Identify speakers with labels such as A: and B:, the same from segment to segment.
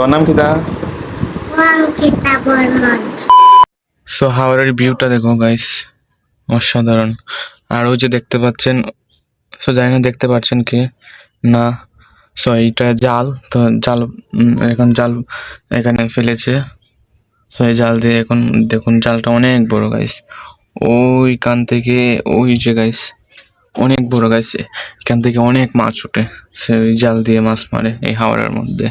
A: তোর নাম কি দা?
B: অঙ্কিতা বর্মন।
A: সো হাওড়ের ভিউটা দেখো গাইস, অসাধারণ। আর ওই যে দেখতে পাচ্ছেন, সো জানি না দেখতে পাচ্ছেন কি না। সো এইটা জাল, তো জাল এখন জাল এখানে ফেলেছে। সো এই জাল দিয়ে এখন দেখুন জালটা অনেক বড় গাইস, ওই কান থেকে ওই যে গাইস অনেক বড় গাইস, এখান থেকে অনেক মাছ ওঠে। সে ওই জাল দিয়ে মাছ মারে এই হাওড়ের মধ্যে।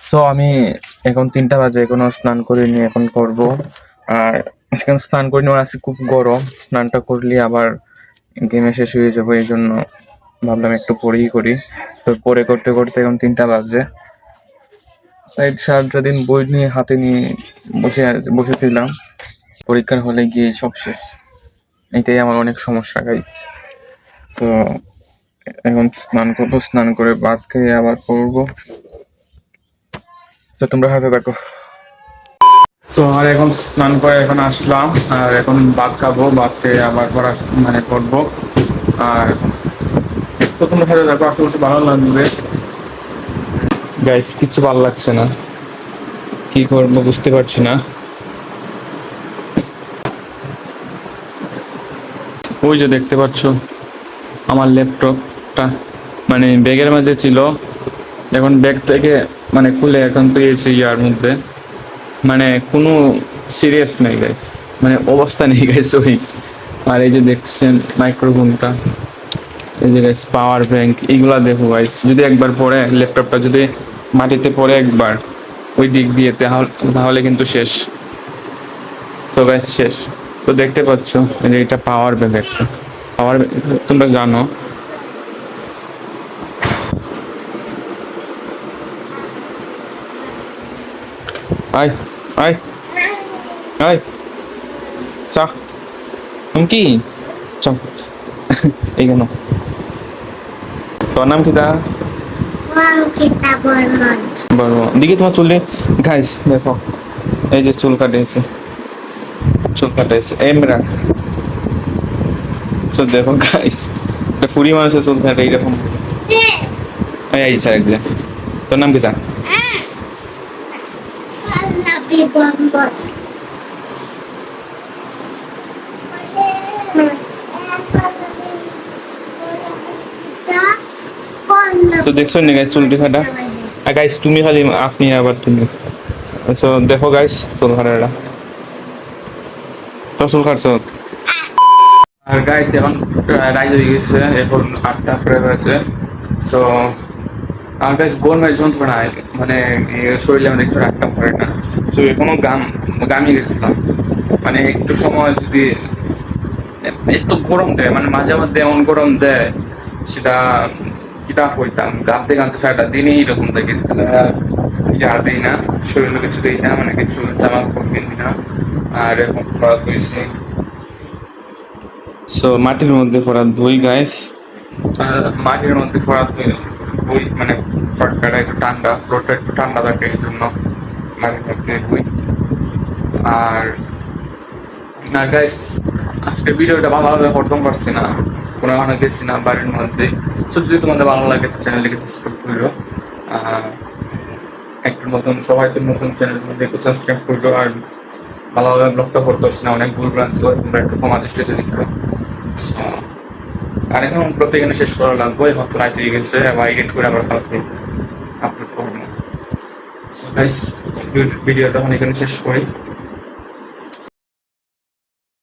A: সো আমি এখন 3টা বাজে, এখনো স্নান করিনি, এখন করব। আর এখন স্নান করিনি, আজকে খুব গরম, স্নানটা করলে আবার গেমে শেষ হয়ে যাবো, এই জন্য ভাবলাম একটু পরেই করি। তো পরে করতে করতে এখন 3টা বাজে, তাই সারাটা দিন বই নিয়ে হাতে নিয়ে বসেছিলাম। পরীক্ষার হলে গিয়ে সব শেষ, এটাই আমার অনেক সমস্যা গাইস। তো এখন স্নান করবো, স্নান করে ভাত খেয়ে আবার পড়বো। তো তোমরা হাতে থাকো। সো আর এখন স্নান করে এখন আসলাম, আর এখন ভাত খাবো, ভাত খেয়ে আবার পড়া মানে করবো। আর তো তোমরা সাথে থাকো, আশেপাশে ভালো লাগবে গাইস। কিচ্ছু ভালো লাগছে না, কি করবো বুঝতে পারছি না। ওই যে দেখতে পাচ্ছ আমার ল্যাপটপটা, মানে ব্যাগের মাঝে ছিল, এখন ব্যাগ থেকে মানে খুলে এখন পেয়েছি ইয়ার মধ্যে, মানে কোনো সিরিয়াস নেই গাইস, মানে অবস্থা নেই গাইস ওই। আর এই যে দেখছেন মাইক্রোফোনটা, এই যে গাইস পাওয়ার ব্যাংক, এইগুলা দেখো গাইস, যদি একবার পড়ে ল্যাপটপটা যদি মাটিতে পড়ে একবার ওই দিক দিয়ে, তাহলে কিন্তু শেষ। তো গাইস শেষ। তো দেখতে পাচ্ছ এই যে এটা পাওয়ার ব্যাংক, একটা পাওয়ার তোমরা জানো। আয় আয় আয় চা, তুমি কি চ এই কেন? তোর নাম কি দা?
B: অঙ্কিতা বর্মন।
A: বলবো দেখি তোমার চুলে গাইস দেখো, এই যে চুল কাটিয়েছে, চুল কাটাইছে এমরা। সো দেখো গাইস, এটা ফুরি মানুষের চুল কাটে এইরকম। এই সাইড দিয়ে। তোর নাম কি দা?
B: পল্লবী বর্মন।
A: তো দেখছো নি গাইস চুলটি কাটা? আর গাইস তুমি খালি আপনি আবার তুমি। সো দেখো গাইস চুল কাটাটা, তো চুল কাটছো। আর গাইস এখন রাইজ হয়ে গেছে, এখন 8টা প্রায় বাজে। সো আর গাইস গরমের যন্ত্রণায় মানে শরীরে মানে একটু রাখতে পারে না। সো এখনো গামিয়ে গেছিলাম, মানে একটু সময় যদি এত গরম দেয়, মানে মাঝে মধ্যে এমন গরম দেয় সেটা কিতা হইতাম, গাতে গাতে সারাটা দিনই এরকম থাকে। ইয়া দিই না, শরীরে কিছু দিই না, মানে কিছু জামা কাপড় কিনি না। আর এখন ফরাত হয়েছে, সো মাটির মধ্যে ফরাত বই গাইস। মাটির মধ্যে ফরাত বই, মানে ফটকাটা একটু ঠান্ডা, ফ্লোরটা একটু ঠান্ডা থাকে, এই জন্য মাটির মধ্যে বই। আর আর গাইস আজকের ভিডিওটা ভালোভাবে করতাম পারছি না, কোনো কারণে গেছি না বাড়ির মধ্যে। সো যদি তোমাদের ভালো লাগে তো চ্যানেলটিকে সাবস্ক্রাইব করো। একটু নতুন সবাই তো নতুন চ্যানেলের মধ্যে একটু সাবস্ক্রাইব করো। আর ভালোভাবে ব্লগটা করতে পারছি না, অনেক ভুল ভ্রান্তি হয়, তোমরা একটু কমা দৃষ্টিতে দেখো। আর এখন প্রত্যেকদিনে শেষ করা লাগবে, এখন তো রাত হয়ে গেছে, আবার এডিট করে আবার কালকে আপলোড করবো। সো গাইস ভিডিওটা এখন এখানে শেষ করি।